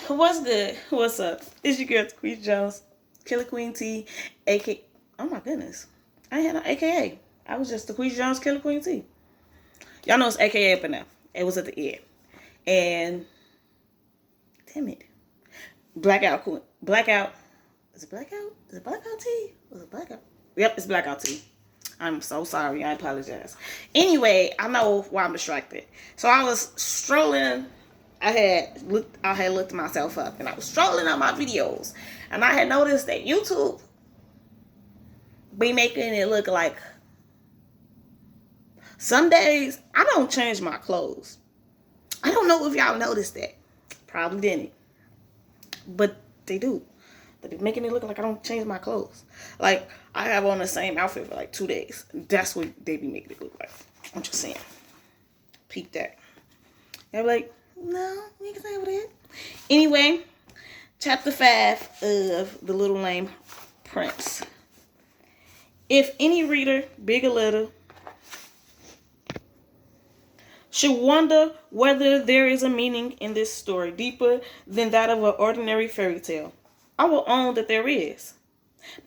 What's good? What's up? It's your girl, Queen Jones, Killer Queen T, aka. Oh my goodness. I ain't had no AKA. I was just the Queen Jones, Killer Queen T. Y'all know it's AKA up in there. It was at the end. And. Damn it. Blackout Queen. Blackout. Is it Blackout? Is it Blackout T? Was it Blackout? Yep, it's Blackout T. I'm so sorry. I apologize. Anyway, I know why I'm distracted. So I was strolling. I had looked myself up, and I was strolling on my videos, and I had noticed that YouTube be making it look like some days I don't change my clothes. I don't know if y'all noticed that. Probably didn't, but they do. They be making it look like I don't change my clothes. Like I have on the same outfit for like 2 days. That's what they be making it look like. I'm just saying. Peep that. They're like, no, we can say over that. Anyway, chapter 5 of The Little Lame Prince. If any reader, big or little, should wonder whether there is a meaning in this story deeper than that of an ordinary fairy tale, I will own that there is.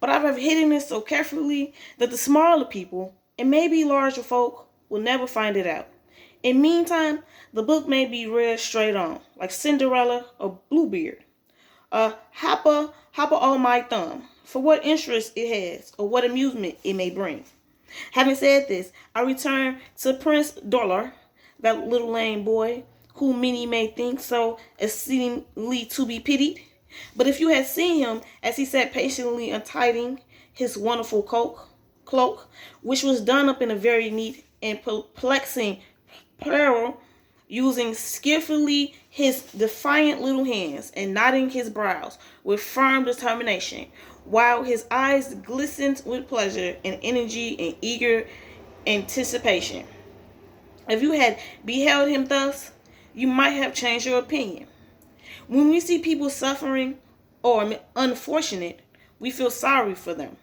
But I have hidden it so carefully that the smaller people, and maybe larger folk, will never find it out. In meantime, the book may be read straight on, like Cinderella or Bluebeard. Hopper on my thumb, for what interest it has, or what amusement it may bring. Having said this, I return to Prince Dolor, that little lame boy, whom many may think so exceedingly to be pitied. But if you had seen him as he sat patiently untying his wonderful cloak, which was done up in a very neat and perplexing plural, using skillfully his defiant little hands and knotting his brows with firm determination, while his eyes glistened with pleasure and energy and eager anticipation. If you had beheld him thus, you might have changed your opinion. When we see people suffering or unfortunate, we feel sorry for them.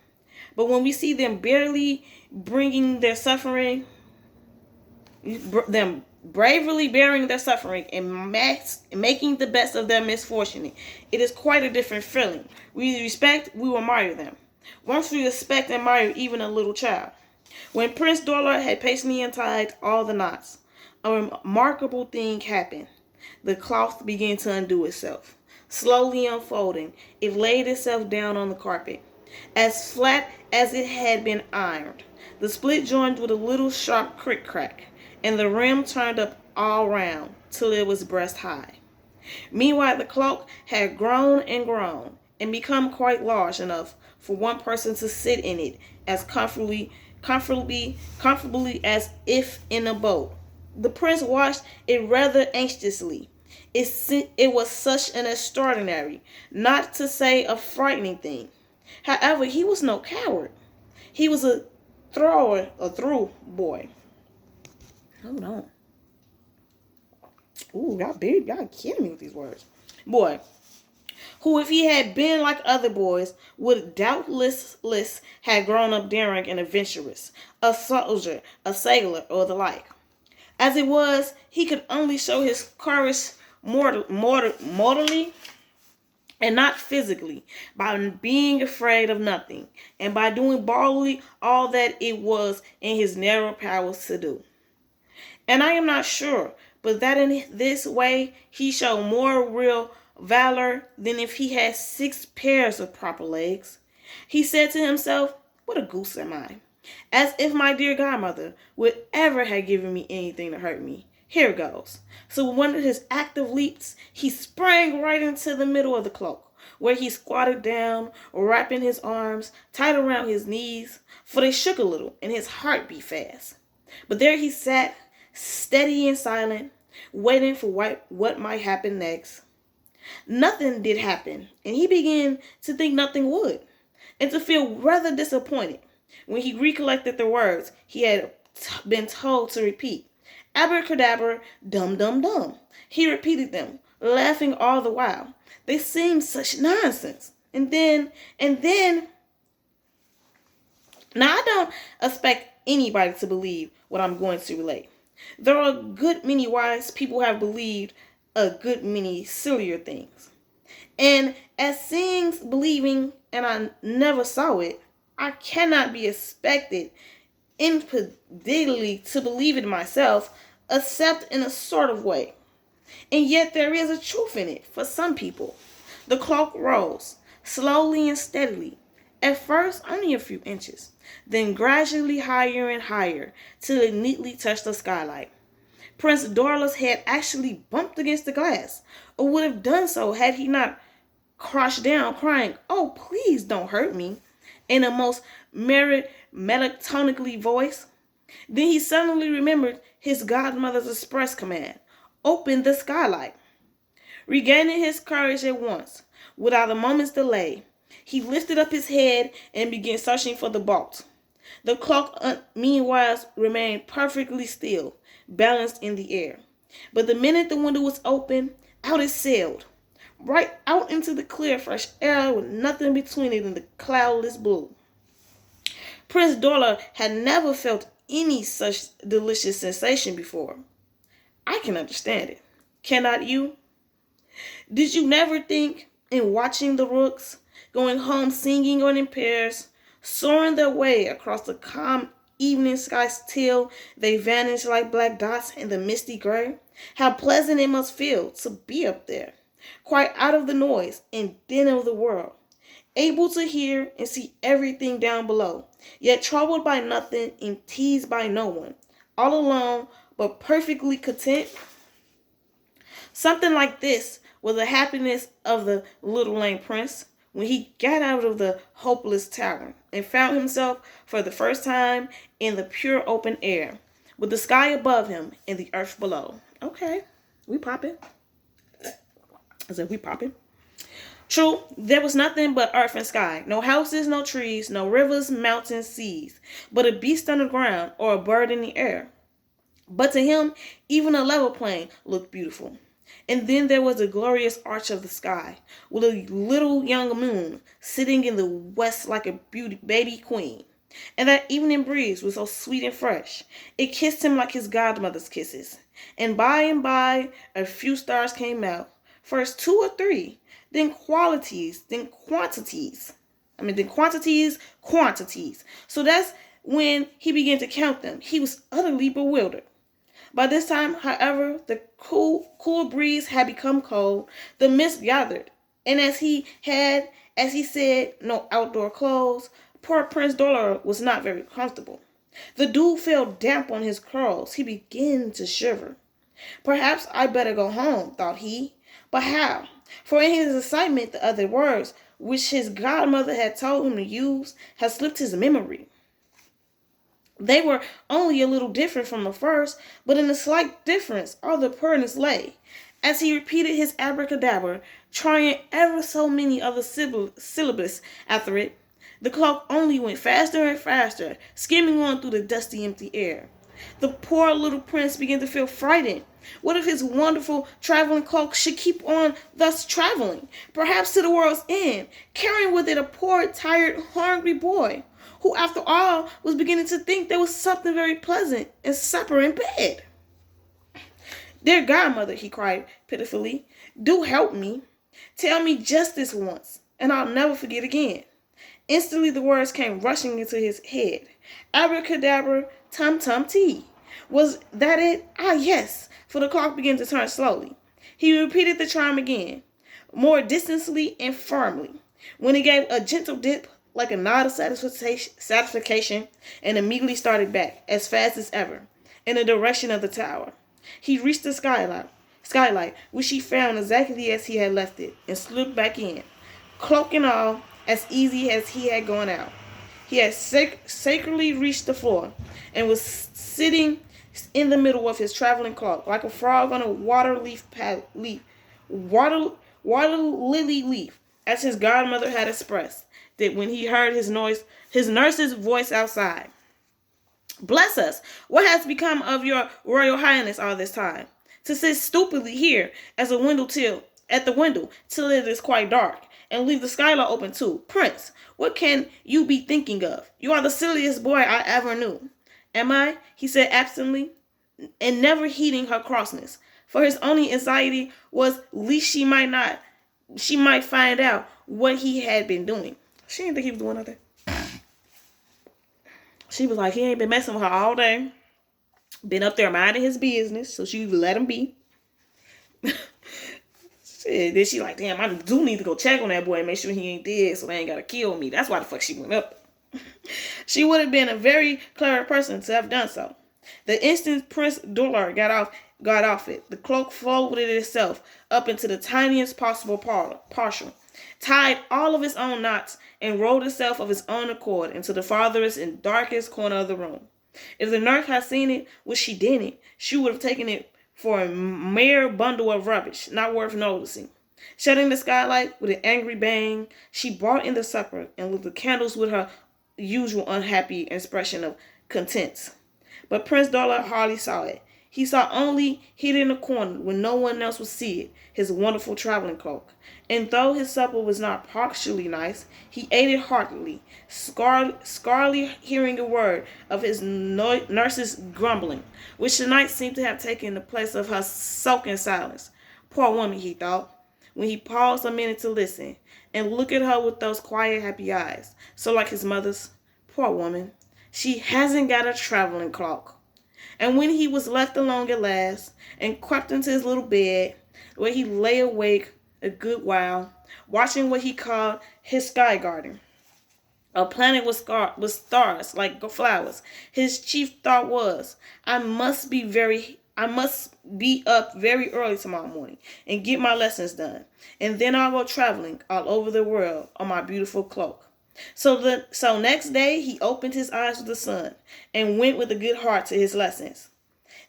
But when we see them barely bringing their suffering, them bravely bearing their suffering and making the best of their misfortune, it is quite a different feeling. We respect, we admire them. Once we respect and admire even a little child. When Prince Dolor had patiently untied all the knots, a remarkable thing happened. The cloth began to undo itself. Slowly unfolding, it laid itself down on the carpet, as flat as it had been ironed. The split joined with a little sharp crick-crack, and the rim turned up all round till it was breast high. Meanwhile, the cloak had grown and become quite large enough for one person to sit in it as comfortably as if in a boat. The prince watched it rather anxiously. It was such an extraordinary, not to say a frightening thing. However, he was no coward. He was a through boy. Hold on. Ooh, y'all kidding me with these words. Boy, who, if he had been like other boys, would doubtless have grown up daring and adventurous, a soldier, a sailor, or the like. As it was, he could only show his courage mortally and not physically, by being afraid of nothing, and by doing boldly all that it was in his narrow powers to do. And I am not sure, but that in this way he showed more real valor than if he had 6 pairs of proper legs. He said to himself, what a goose am I, as if my dear godmother would ever have given me anything to hurt me. Here goes. So with one of his active leaps, he sprang right into the middle of the cloak, where he squatted down, wrapping his arms tight around his knees, for they shook a little and his heart beat fast. But there he sat, steady and silent, waiting for what might happen next. Nothing did happen, and he began to think nothing would, and to feel rather disappointed when he recollected the words he had been told to repeat. Abracadabra, dum dum dum. He repeated them, laughing all the while. They seemed such nonsense. And then, now I don't expect anybody to believe what I'm going to relate. There are a good many wise people who have believed a good many sillier things. And as seeing believing, and I never saw it, I cannot be expected infidelity to believe it myself, except in a sort of way. And yet there is a truth in it for some people. The cloak rose, slowly and steadily, at first only a few inches, then gradually higher and higher, till it neatly touched the skylight. Prince Dorla's head actually bumped against the glass, or would have done so had he not crouched down, crying, "Oh, please don't hurt me," in a most melancholy voice. Then he suddenly remembered his godmother's express command: "Open the skylight." Regaining his courage at once, without a moment's delay, he lifted up his head and began searching for the bolt. The cloak, meanwhile, remained perfectly still, balanced in the air. But the minute the window was open, out it sailed, right out into the clear, fresh air with nothing between it and the cloudless blue. Prince Dorla had never felt any such delicious sensation before. I can understand it. Cannot you? Did you never think, in watching the rooks, going home singing or in pairs, soaring their way across the calm evening skies till they vanish like black dots in the misty gray, how pleasant it must feel to be up there, quite out of the noise and din of the world, able to hear and see everything down below, yet troubled by nothing and teased by no one, all alone but perfectly content? Something like this was the happiness of the little lame prince when he got out of the hopeless tower and found himself for the first time in the pure open air, with the sky above him and the earth below. Okay, we popping. I said we popping. True, there was nothing but earth and sky. No houses, no trees, no rivers, mountains, seas, but a beast on the ground or a bird in the air. But to him, even a level plain looked beautiful. And then there was a glorious arch of the sky, with a little young moon sitting in the west like a beauty baby queen. And that evening breeze was so sweet and fresh, it kissed him like his godmother's kisses. And by, a few stars came out, first 2 or 3, then quantities. So that's when he began to count them. He was utterly bewildered. By this time, however, the cool breeze had become cold, the mist gathered, and as he said, no outdoor clothes, poor Prince Dolor was not very comfortable. The dew fell damp on his curls. He began to shiver. Perhaps I'd better go home, thought he. But how? For in his excitement, the other words, which his godmother had told him to use, had slipped his memory. They were only a little different from the first, but in a slight difference all the pertinence lay. As he repeated his abracadabra, trying ever so many other syllables after it, the clock only went faster and faster, skimming on through the dusty, empty air. The poor little prince began to feel frightened. What if his wonderful traveling cloak should keep on thus traveling, perhaps to the world's end, carrying with it a poor, tired, hungry boy, who after all was beginning to think there was something very pleasant in supper in bed? "Dear godmother," he cried pitifully, "do help me. Tell me just this once, and I'll never forget again." Instantly the words came rushing into his head. Abracadabra, tum tum tea. Was that it? Ah, yes, for the clock began to turn slowly. He repeated the charm again, more distantly and firmly, when it gave a gentle dip like a nod of satisfaction, and immediately started back, as fast as ever, in the direction of the tower. He reached the skylight, which he found exactly as he had left it, and slipped back in, cloak and all, as easy as he had gone out. He had sacredly reached the floor, and was sitting in the middle of his traveling cloak, like a frog on a water lily leaf, as his godmother had expressed that when he heard his nurse's voice outside. "Bless us! What has become of your royal highness all this time? To sit stupidly here at the window till it is quite dark, and leave the skylight open too. Prince, what can you be thinking of? You are the silliest boy I ever knew." "Am I?" he said absently, and never heeding her crossness, for his only anxiety was lest she might not she might find out what he had been doing. She didn't think he was doing nothing. She was like, he ain't been messing with her all day. Been up there minding his business, so she let him be. Shit, then she like, damn, I do need to go check on that boy and make sure he ain't dead so they ain't gotta kill me. That's why the fuck she went up. She would have been a very clever person to have done so. The instant Prince Dollar got off it, the cloak folded itself up into the tiniest possible partial, tied all of its own knots, and rolled itself of its own accord into the farthest and darkest corner of the room. If the nurse had seen it, which she didn't, she would have taken it for a mere bundle of rubbish, not worth noticing. Shutting the skylight with an angry bang, she brought in the supper and lit the candles with her usual unhappy expression of content. But Prince Dollar hardly saw it. He saw only, hid in a corner when no one else would see it, his wonderful traveling cloak. And though his supper was not partially nice, he ate it heartily, scarcely hearing a word of his nurse's grumbling, which tonight seemed to have taken the place of her sulking silence. Poor woman, he thought, when he paused a minute to listen, and look at her with those quiet, happy eyes, so like his mother's. Poor woman, she hasn't got a traveling cloak. And when he was left alone at last, and crept into his little bed, where he lay awake a good while, watching what he called his sky garden, a planet with stars like flowers, his chief thought was, I must be up very early tomorrow morning and get my lessons done, and then I'll go traveling all over the world on my beautiful cloak. So next day he opened his eyes with the sun and went with a good heart to his lessons.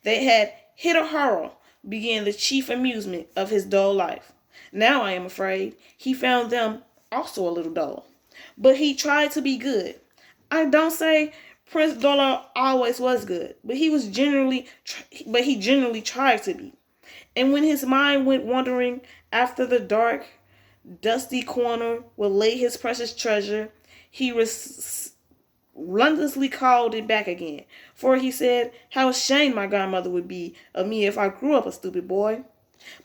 They had hit a horror began the chief amusement of his dull life. Now I am afraid he found them also a little dull. But he tried to be good. I don't say Prince Dollar always was good, but he generally tried to be. And when his mind went wandering after the dark, dusty corner where lay his precious treasure, he relentlessly called it back again. For he said, how ashamed my godmother would be of me if I grew up a stupid boy.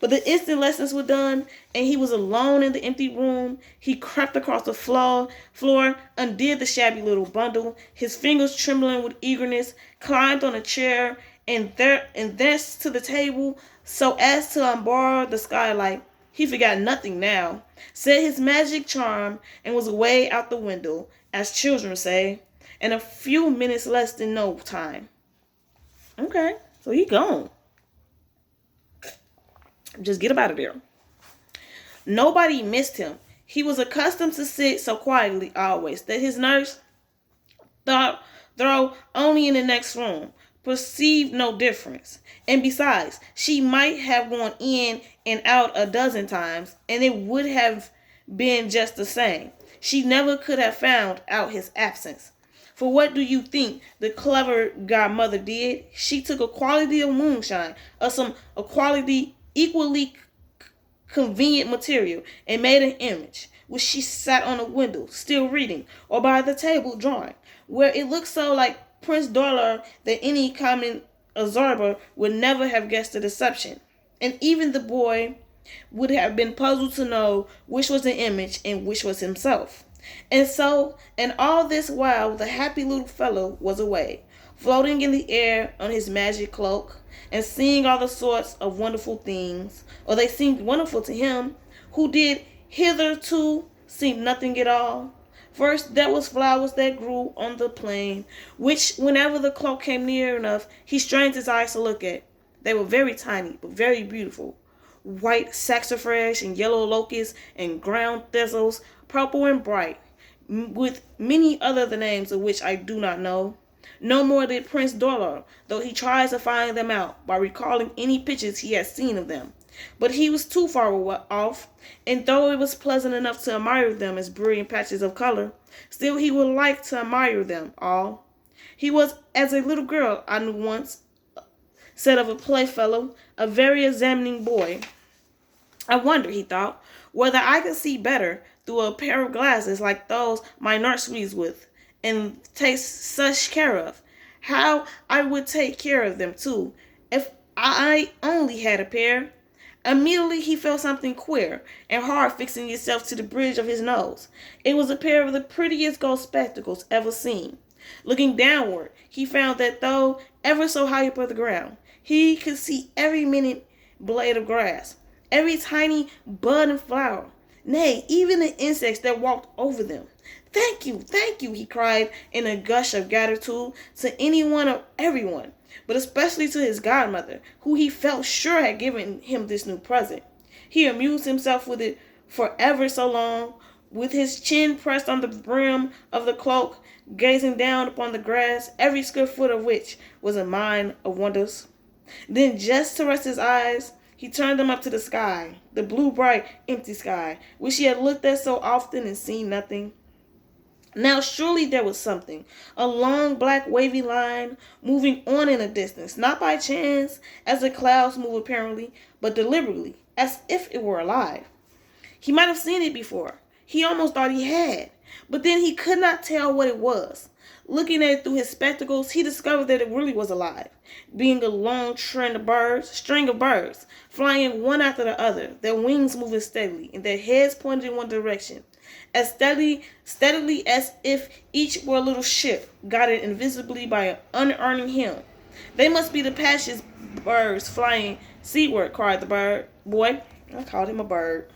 But the instant lessons were done, and he was alone in the empty room, he crept across the floor, undid the shabby little bundle, his fingers trembling with eagerness, climbed on a chair, and thence to the table, so as to unbar the skylight. He forgot nothing now, said his magic charm, and was away out the window, as children say, in a few minutes less than no time. Okay, so he gone. Just get him out of there. Nobody missed him. He was accustomed to sit so quietly always that his nurse, though only in the next room, perceived no difference. And besides, she might have gone in and out a dozen times, and it would have been just the same. She never could have found out his absence. For what do you think the clever godmother did? She took a quantity of moonshine, or a quality equally convenient material, and made an image, which she sat on a window, still reading, or by the table drawing, where it looked so like Prince Dollar that any common observer would never have guessed the deception. And even the boy would have been puzzled to know which was the image and which was himself. And all this while the happy little fellow was away, floating in the air on his magic cloak, and seeing all the sorts of wonderful things, or they seemed wonderful to him, who did hitherto seem nothing at all. First, there was flowers that grew on the plain, which, whenever the cloak came near enough, he strained his eyes to look at. They were very tiny, but very beautiful. White saxifrage and yellow locusts and ground thistles, purple and bright, with many other the names of which I do not know. No more did Prince Dollar, though he tries to find them out by recalling any pictures he has seen of them. But he was too far off, and though it was pleasant enough to admire them as brilliant patches of color, still he would like to admire them all. He was, as a little girl I knew once, said of a playfellow, a very examining boy. I wonder, he thought, whether I could see better through a pair of glasses like those my nurse reads with, and takes such care of. How I would take care of them, too, if I only had a pair. Immediately he felt something queer and hard fixing itself to the bridge of his nose. It was a pair of the prettiest gold spectacles ever seen. Looking downward, he found that though ever so high above the ground, he could see every minute blade of grass, every tiny bud and flower, nay, even the insects that walked over them. Thank you, he cried in a gush of gratitude to anyone or everyone, but especially to his godmother, who he felt sure had given him this new present. He amused himself with it for ever so long, with his chin pressed on the brim of the cloak, gazing down upon the grass, every square foot of which was a mine of wonders. Then, just to rest his eyes, he turned them up to the sky, the blue, bright, empty sky, which he had looked at so often and seen nothing. Now surely there was something, a long black wavy line moving on in the distance, not by chance, as the clouds move apparently, but deliberately, as if it were alive. He might have seen it before. He almost thought he had, but then he could not tell what it was. Looking at it through his spectacles, he discovered that it really was alive, being a long string of birds, flying one after the other, their wings moving steadily, and their heads pointed in one direction, as steadily as if each were a little ship, guided invisibly by an unearning hymn. They must be the passionate birds flying seaward, cried the bird boy. I called him a bird,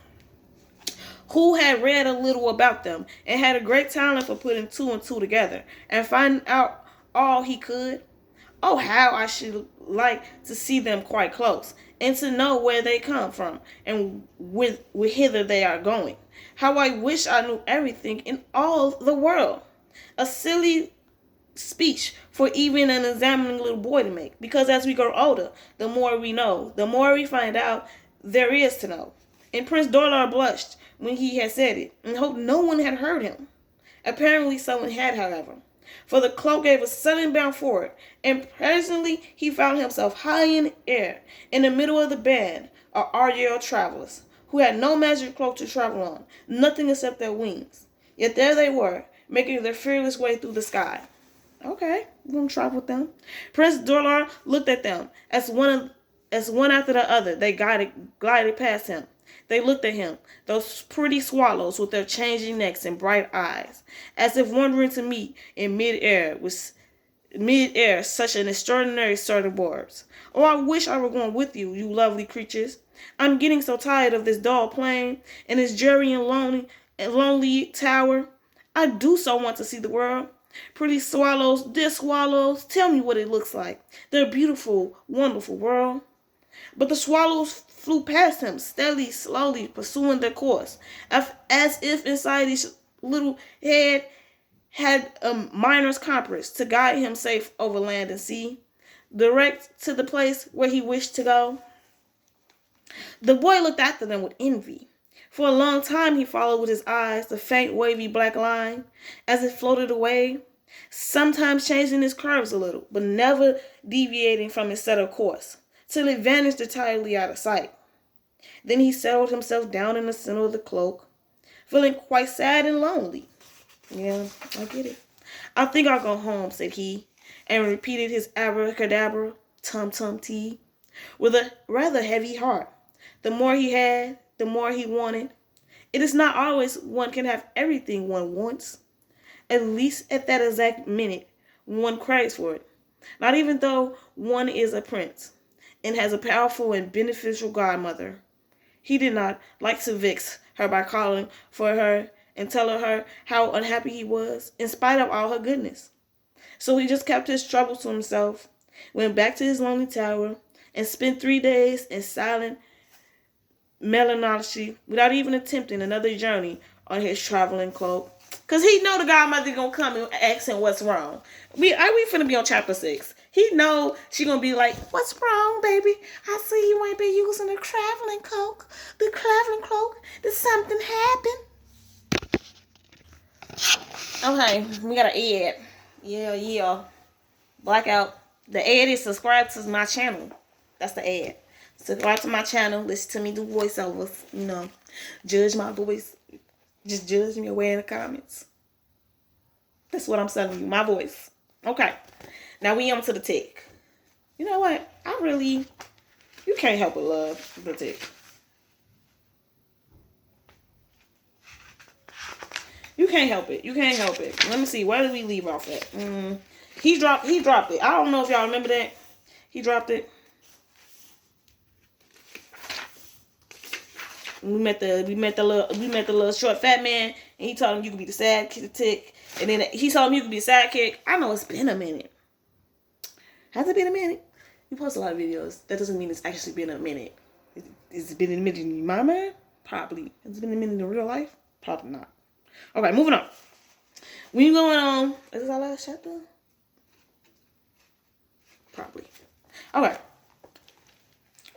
who had read a little about them and had a great talent for putting two and two together and finding out all he could. Oh, how I should like to see them quite close, and to know where they come from and whither they are going. How I wish I knew everything in all the world. A silly speech for even an examining little boy to make, because as we grow older, the more we know, the more we find out there is to know. And Prince Dorlar blushed when he had said it, and hoped no one had heard him. Apparently someone had, however, for the cloak gave a sudden bound forward, and presently he found himself high in the air, in the middle of the band of Ariel travelers, who had no magic cloak to travel on, nothing except their wings. Yet there they were, making their fearless way through the sky. Okay, we're going to travel with them. Prince Dorlar looked at them as one after the other. They glided past him. They looked at him, those pretty swallows with their changing necks and bright eyes, as if wondering to meet in mid-air such an extraordinary sort of birds. Oh, I wish I were going with you, you lovely creatures. I'm getting so tired of this dull plain and this dreary and lonely tower. I do so want to see the world. Pretty swallows, dear swallows, tell me what it looks like. Their beautiful, wonderful world. But the swallows flew past him, steadily, slowly, pursuing their course, as if inside each little head had a miner's compass to guide him safe over land and sea, direct to the place where he wished to go. The boy looked after them with envy. For a long time he followed with his eyes the faint wavy black line as it floated away, sometimes changing its curves a little, but never deviating from its settled course, till it vanished entirely out of sight. Then he settled himself down in the center of the cloak, feeling quite sad and lonely. Yeah, I get it. I think I'll go home, said he, and repeated his abracadabra, tum-tum-tea, with a rather heavy heart. The more he had, the more he wanted. It is not always one can have everything one wants. At least at that exact minute, one craves for it. Not even though one is a prince and has a powerful and beneficial godmother. He did not like to vex her by calling for her and telling her how unhappy he was, in spite of all her goodness. So he just kept his troubles to himself, went back to his lonely tower, and spent 3 days in silent melancholy without even attempting another journey on his traveling cloak. Because he know the godmother going to come and ask him what's wrong. We finna be on chapter 6. He know she going to be like, what's wrong, baby? I see you ain't been using the traveling cloak. The traveling cloak. Did something happen? Okay, we got an ad. Yeah. Blackout. The ad is subscribe to my channel. That's the ad. Subscribe to my channel. Listen to me do voiceovers. Judge my voice. Just judge me away in the comments. That's what I'm telling you. My voice. Okay. Now we on to the tech. You know what? You can't help but love the tech. You can't help it. You can't help it. Let me see. Where did we leave off at? He dropped it. I don't know if y'all remember that. He dropped it. We met the little short fat man, and he told him you could be the sidekick, and then he told him you could be the sidekick. I know it's been a minute. Has it been a minute? You post a lot of videos. That doesn't mean it's actually been a minute. Has it been a minute in my mind? Probably. Has it been a minute in real life? Probably not. Okay, moving on. We going on. Is this our last chapter? Probably. Okay.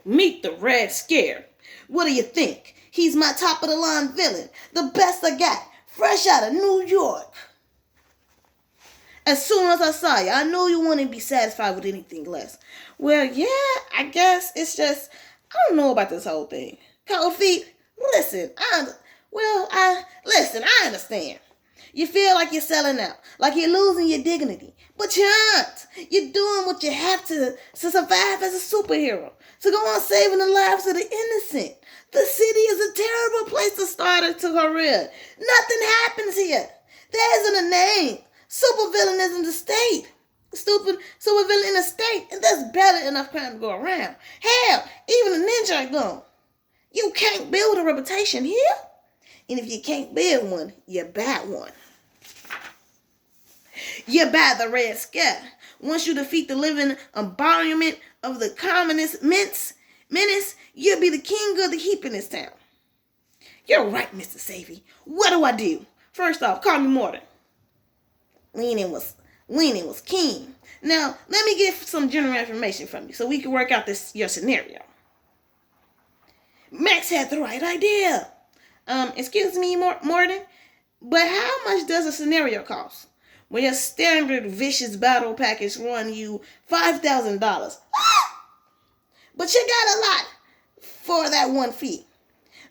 Meet the Red Scare. What do you think? He's my top of the line villain. The best I got. Fresh out of New York. As soon as I saw you, I knew you wouldn't be satisfied with anything less. Well, yeah, I guess it's just, I don't know about this whole thing. Cold feet, listen, I understand. You feel like you're selling out, like you're losing your dignity. But you aren't. You're doing what you have to survive as a superhero. To go on saving the lives of the innocent. The city is a terrible place to start a career. Nothing happens here. There isn't a name. Supervillain is in the state. Stupid supervillain in the state. And there's barely enough crime to go around. Hell, even the ninja are gone. You can't build a reputation here. And if you can't build one, you buy one. You buy the Red Scare. Once you defeat the living embodiment of the communist menace, you'll be the king of the heap in this town. You're right, Mr. Savvy. What do I do? First off, call me Morton. Leaning was keen. Now, let me get some general information from you so we can work out your scenario. Max had the right idea. Excuse me, Morton, but how much does a scenario cost? When your standard vicious battle package run you $5,000. But you got a lot for that one fee.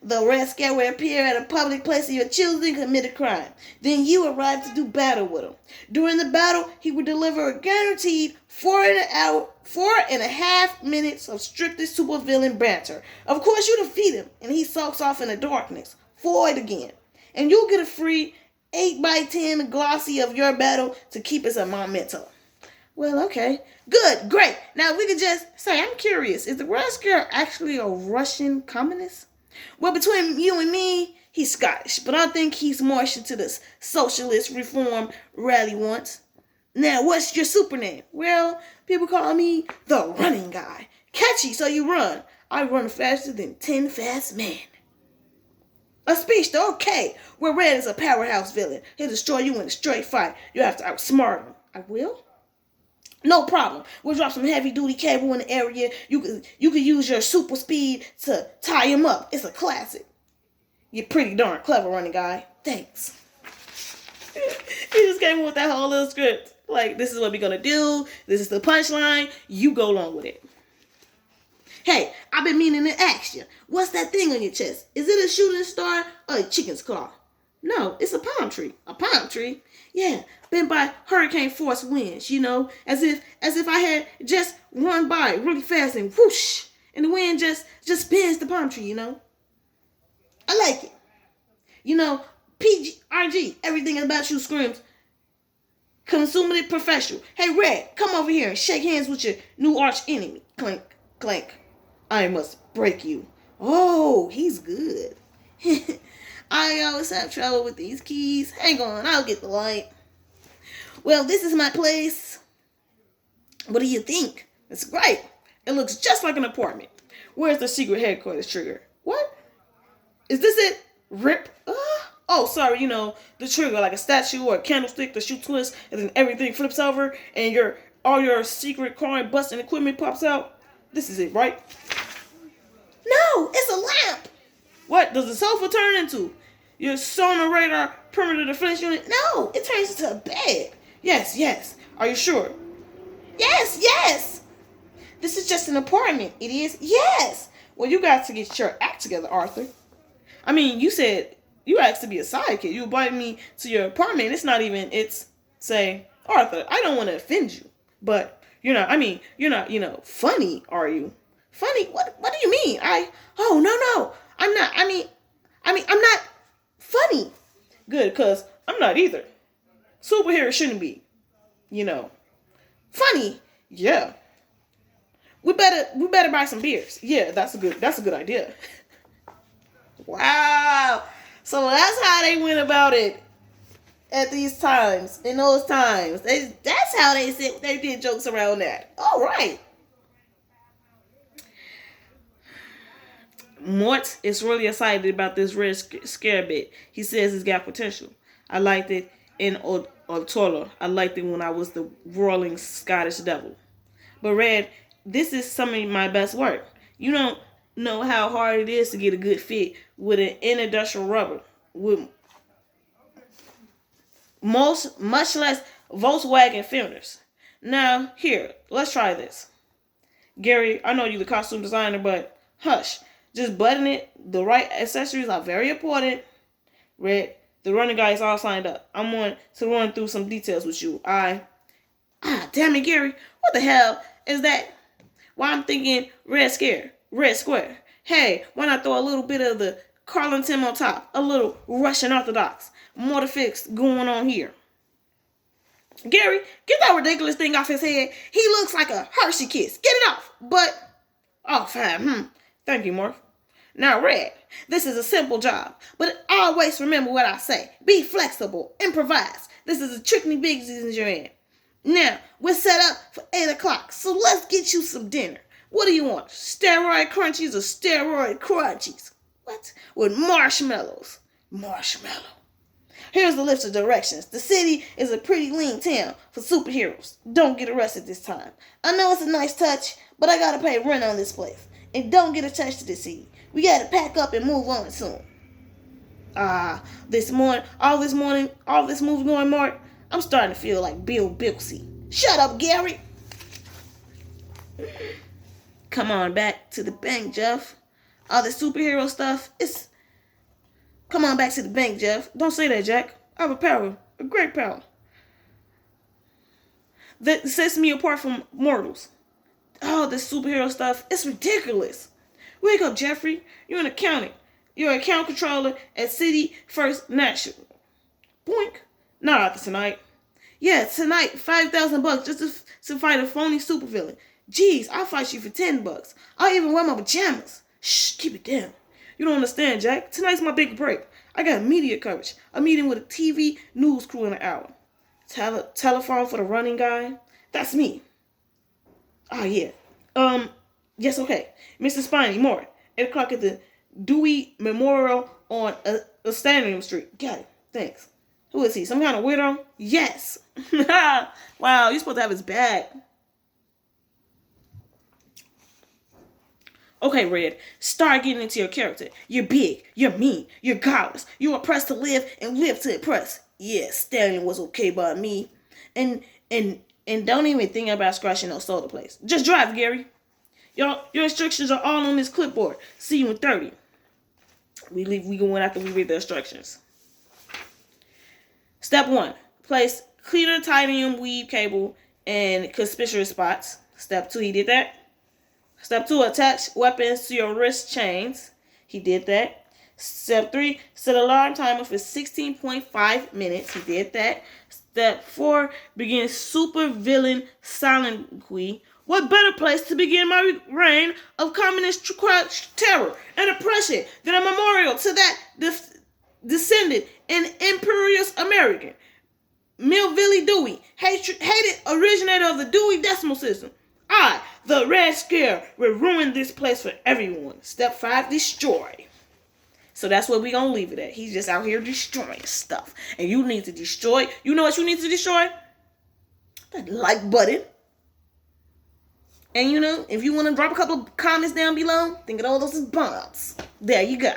The Red Scare will appear at a public place of your choosing, commit a crime. Then you arrive to do battle with him. During the battle, he will deliver a guaranteed 4.5 minutes of strictly supervillain banter. Of course, you defeat him, and he sulks off in the darkness. Void again. And you'll get a free 8x10 glossy of your battle to keep as a memento. Well, okay. Good, great. Now, we could just say, I'm curious, is the Red Scare actually a Russian communist? Well, between you and me, he's Scottish, but I think he's marching to the socialist reform rally once. Now, what's your super name? Well, people call me the running guy. Catchy, so you run. I run faster than 10 fast men. A speedster, okay. Where Red is a powerhouse villain. He'll destroy you in a straight fight. You have to outsmart him. I will? No problem. We'll drop some heavy-duty cable in the area. You could use your super speed to tie him up. It's a classic. You're pretty darn clever, running guy. Thanks. He just came up with that whole little script. Like, this is what we're going to do. This is the punchline. You go along with it. Hey, I've been meaning to ask you. What's that thing on your chest? Is it a shooting star or a chicken's claw? No, it's a palm tree. A palm tree? Yeah, bent by hurricane force winds, as if I had just run by really fast and whoosh, and the wind just spins the palm tree, I like it. PG, everything about you screams consummate professional. Hey, Red, come over here and shake hands with your new arch enemy. Clink, clink. I must break you. Oh, he's good. I always have trouble with these keys. Hang on, I'll get the light. Well, this is my place. What do you think? It's great. It looks just like an apartment. Where's the secret headquarters trigger? What? Is this it? Rip? Oh, sorry, the trigger, like a statue or a candlestick, the shoe twist, and then everything flips over, and all your secret crime busting equipment pops out. This is it, right? No, it's a lamp. What does the sofa turn into? Your sonar radar perimeter defense unit? No, it turns into a bed. Yes. Are you sure? Yes. This is just an apartment. It is? Yes. Well, you got to get your act together, Arthur. I mean, you said you asked to be a sidekick. You invited me to your apartment. It's say, Arthur, I don't want to offend you, but you're not funny, are you? Funny? What do you mean? No. I'm not. I'm not funny. Good, because I'm not either. Superheroes shouldn't be, you know. Funny, yeah. We better buy some beers. Yeah, that's a good idea. Wow. So that's how they went about it at these times, in those times. That's how they did jokes around that. All right. Mort is really excited about this red scare bit. He says it's got potential. I liked it in Otola. I liked it when I was the roiling Scottish devil. But Red, this is some of my best work. You don't know how hard it is to get a good fit with an industrial rubber. With much less Volkswagen fenders. Now, here, let's try this. Gary, I know you're the costume designer, but hush. Just button it. The right accessories are very important. Red, the running guy is all signed up. I'm going to run through some details with you. Damn it, Gary. What the hell is that? Why I'm thinking red square. Hey, why not throw a little bit of the Carlington on top? A little Russian Orthodox. More to fix going on here. Gary, get that ridiculous thing off his head. He looks like a Hershey kiss. Get it off. Fine. Thank you, Morph. Now, Red, this is a simple job, but always remember what I say. Be flexible. Improvise. This is a tricky business you're in. Now, we're set up for 8 o'clock, so let's get you some dinner. What do you want? Steroid crunchies or steroid crunchies? What? With marshmallows. Marshmallow. Here's the list of directions. The city is a pretty lean town for superheroes. Don't get arrested this time. I know it's a nice touch, but I gotta pay rent on this place. And don't get attached to the city. We gotta pack up and move on soon. All this movie going, Mark, I'm starting to feel like Bill Bixby. Shut up, Gary. Come on back to the bank, Jeff. All the superhero stuff, come on back to the bank, Jeff. Don't say that, Jack. I have a great power. That sets me apart from mortals. Oh, this superhero stuff, it's ridiculous. Wake up, Jeffrey. You're an accountant. You're an account controller at City First National. Boink. Not after tonight. Yeah, tonight, $5,000 just to fight a phony supervillain. Jeez, I'll fight you for $10. I'll even wear my pajamas. Shh, keep it down. You don't understand, Jack. Tonight's my big break. I got media coverage. A meeting with a TV news crew in an hour. Telephone for the running guy. That's me. Yeah. Yes, okay. Mr. Spiney, more. 8 o'clock at the Dewey Memorial on a Stadium Street. Got it. Thanks. Who is he? Some kind of weirdo? Yes. Wow, you're supposed to have his back. Okay, Red, start getting into your character. You're big, you're mean, you're godless. You're oppressed to live and live to impress. Yeah, Stallion was okay by me. And don't even think about scratching no soda place. Just drive, Gary. Your instructions are all on this clipboard. See you in 30. We going after we read the instructions. Step 1. Place clear titanium weave cable in conspicuous spots. Step 2, he did that. Step 2, attach weapons to your wrist chains. He did that. Step 3, set alarm timer for 16.5 minutes. He did that. Step 4, begin super villain soliloquy. What better place to begin my reign of communist terror and oppression than a memorial to that descendant and imperious American, Millville Dewey, hated originator of the Dewey Decimal System. I, the Red Scare, will ruin this place for everyone. Step 5, destroy. So that's where we're going to leave it at. He's just out here destroying stuff. And you need to destroy. You know what you need to destroy? That like button. And if you want to drop a couple of comments down below, think of all those as bombs. There you go.